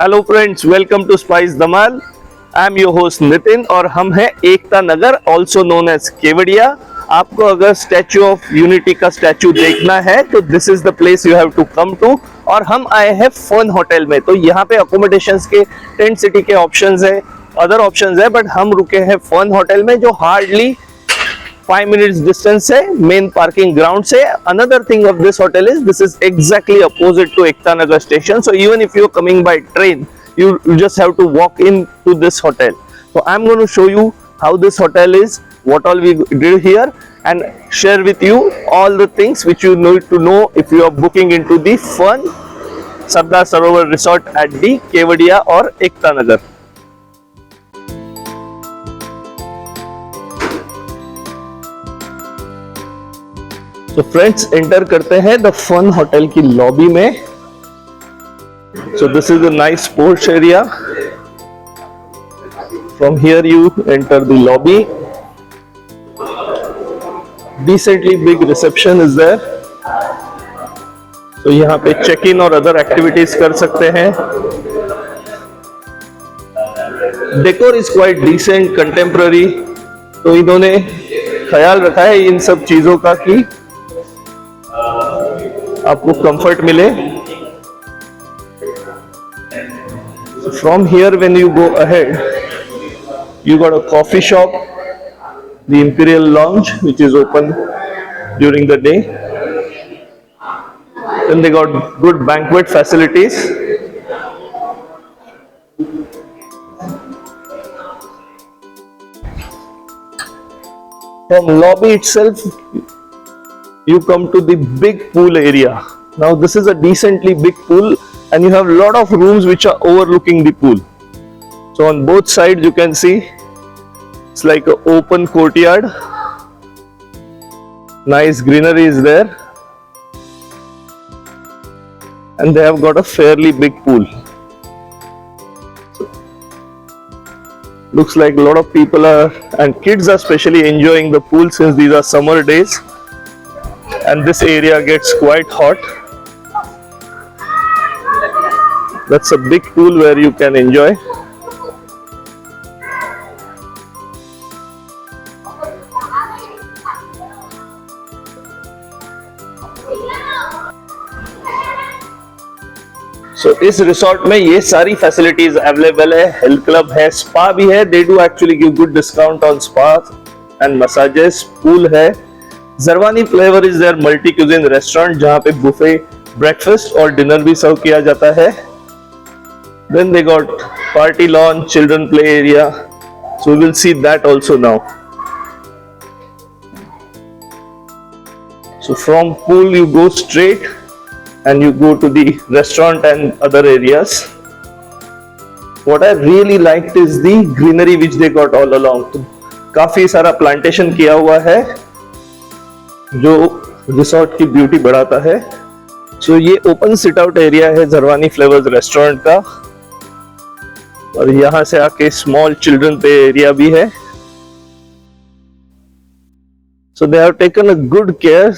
Hello friends, welcome to Spice Dhamaal. I am your host Nitin और हम हैं Ekta Nagar, also known as Kevadia. आपको अगर स्टैचू ऑफ यूनिटी का स्टैचू देखना है तो this is the place you have to come to. और हम आए हैं फन होटल में, तो यहाँ पे अकोमोडेशंस के टेंट सिटी के ऑप्शंस है, अदर ऑप्शंस है, बट हम रुके हैं फन होटल में जो हार्डली 5 minutes distance है मेन पार्किंग ग्राउंड से। Another thing of this hotel is this is exactly opposite to EKTA NAGAR station, so even if you're coming by train you just have to walk in to this hotel. So I'm going to show you how this hotel is, what all we did here, and share with you all the things which you need to know if you are booking into the Fern Sardar Sarovar Resort at the Kevadia or EKTA NAGAR. तो friends, enter करते हैं the fun hotel की lobby में। So this is a nice porch area. From here you enter the lobby. Decently big reception is there, तो यहाँ पे check in और other activities कर सकते हैं। Decor is quite decent, contemporary, तो इन्होंने ख्याल रखा है इन सब चीजों का कि आपको कंफर्ट मिले। From here when you go ahead, you got a coffee shop, the Imperial Lounge, which is open during the day. Then they got good banquet facilities. From lobby itself you come to the big pool area. Now this is a decently big pool and you have a lot of rooms which are overlooking the pool. So on both sides you can see it's like an open courtyard. Nice greenery is there and they have got a fairly big pool. So, looks like a lot of people are and kids are especially enjoying the pool since these are summer days. And this area gets quite hot. That's a big pool where you can enjoy. So इस resort में ये सारी facilities available है। Health club है, spa भी है। They do actually give good discount on spa and massages. Pool है। जरवानी flavour is there multi cuisine restaurant, जहां पे बुफे ब्रेकफास्ट और डिनर भी सर्व किया जाता है। Then they got party lawn, children play area, so we will see that also now. So from pool you go straight and you go to the restaurant and other areas. What I really liked is the greenery which they got all along. काफी सारा plantation किया हुआ है जो resort की beauty बढ़ाता है। सो ये ओपन सिट आउट एरिया है जरवानी फ्लेवर्स रेस्टोरेंट का, और यहां से आके स्मॉल चिल्ड्रन प्ले एरिया भी है। So they have taken a good care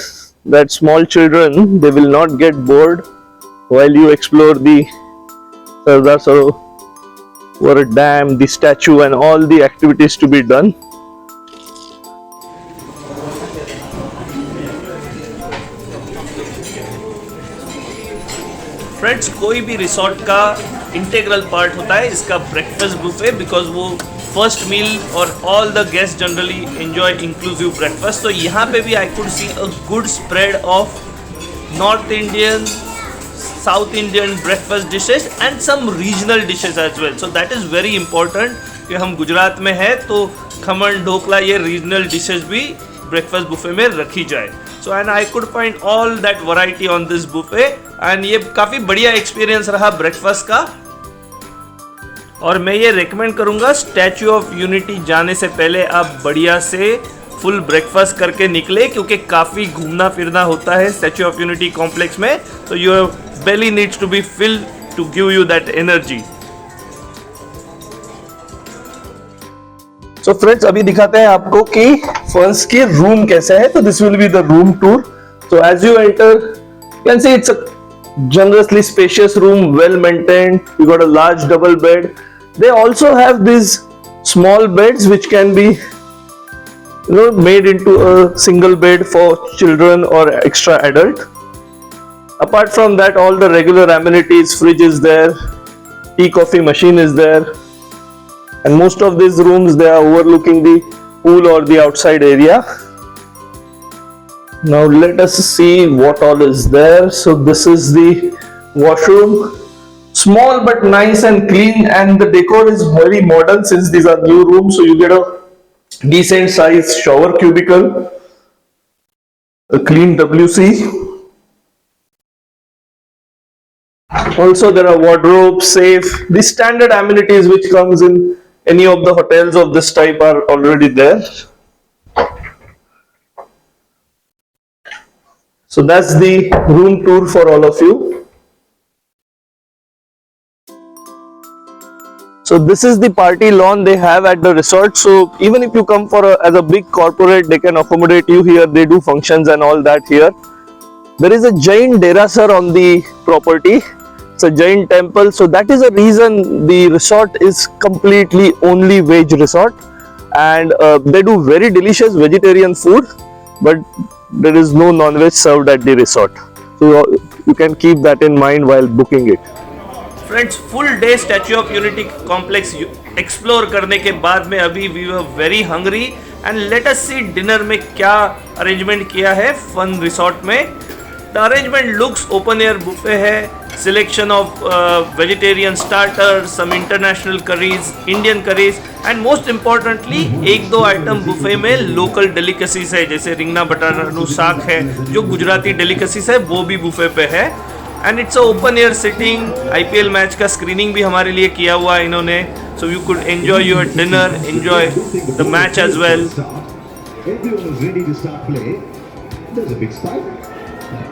that small children they will not get bored while you explore the Sardar Sarovar dam, the statue and all the activities to be done. Friends, कोई भी resort का integral part होता है इसका breakfast buffet, because वो first meal और all the guest generally enjoy inclusive breakfast. तो यहाँ पे भी I could see a good spread of north Indian, south Indian breakfast dishes and some regional dishes as well. So that is very important कि हम गुजरात में हैं तो खमन, ढोकला, ये रीजनल डिशेज भी ब्रेकफास्ट बुफे में रखी जाए। So and I could find all that variety on this buffet and ये काफ़ी बढ़िया एक्सपीरियंस रहा ब्रेकफास्ट का। और मैं ये रेकमेंड करूँगा, स्टैचू ऑफ यूनिटी जाने से पहले आप बढ़िया से फुल ब्रेकफास्ट करके निकले, क्योंकि काफ़ी घूमना फिरना होता है स्टैचू ऑफ यूनिटी कॉम्प्लेक्स में, तो your belly needs to be filled to give you that energy. So friends, अभी दिखाते हैं आपको कि फर्न्स के रूम कैसे है। तो this will be the room tour. So as you enter, you can see it's a Generously spacious room, well maintained. You got a large double bed. They also have these small beds which can be made into a single bed for children or extra adult. Apart from that, all the regular amenities, fridge is there, tea coffee machine is there, and most of these rooms, they are overlooking the pool or the outside area. Now let us see what all is there. So this is the washroom, small but nice and clean, and the decor is very modern since these are new rooms. So you get a decent size shower cubicle, a clean WC. Also there are wardrobe, safe, the standard amenities which comes in any of the hotels of this type are already there. So that's the room tour for all of you. So this is the party lawn they have at the resort. So even if you come for as a big corporate, they can accommodate you here. They do functions and all that here. There is a Jain Derasar on the property. It's a Jain temple. So that is a reason the resort is completely only veg resort. And they do very delicious vegetarian food. But there is no non-veg served at the resort. So you can keep that in mind while booking it. Friends, full day Statue of Unity complex explore करने के बाद में अभी we were very hungry and let us see dinner में क्या arrangement किया है Fun Resort में. The arrangement looks open air buffet है, selection of vegetarian starters, some international curries, Indian curries and most importantly एक दो आइटम बुफे में local delicacies है जैसे रिंगना बटाटा साग है जो गुजराती delicacies है वो भी बुफे पे है. And it's a open air sitting. IPL match का स्क्रीनिंग भी हमारे लिए किया हुआ है इन्होंने. So you could enjoy your dinner, enjoy the match as well. Everyone is ready to start play. There's a big spike.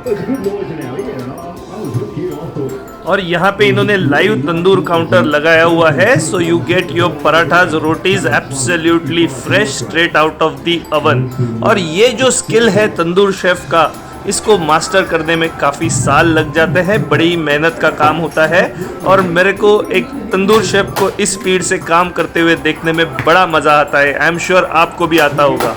There's a good noise in our ear. I was looking off. और यहाँ पे इन्होंने live तंदूर counter लगाया हुआ है. So you get your parathas, rotis absolutely fresh, straight out of the oven. और ये जो स्किल है तंदूर शेफ का, इसको मास्टर करने में काफ़ी साल लग जाते हैं. बड़ी मेहनत का काम होता है और मेरे को एक तंदूर शेफ को इस स्पीड से काम करते हुए देखने में बड़ा मज़ा आता है. आई एम श्योर आपको भी आता होगा.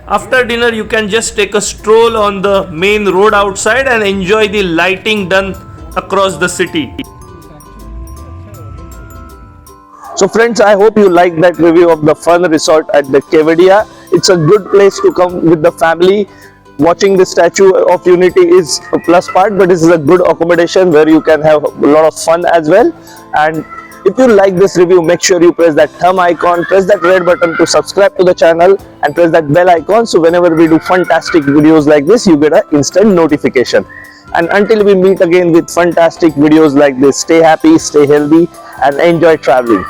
After dinner, you can just take a stroll on the main road outside and enjoy the lighting done across the city. So friends, I hope you liked that review of the Fun Resort at the Kevadia. It's a good place to come with the family. Watching the Statue of Unity is a plus part, but this is a good accommodation where you can have a lot of fun as well. And if you like this review, make sure you press that thumb icon, press that red button to subscribe to the channel and press that bell icon so whenever we do fantastic videos like this, you get an instant notification. And until we meet again with fantastic videos like this, stay happy, stay healthy and enjoy traveling.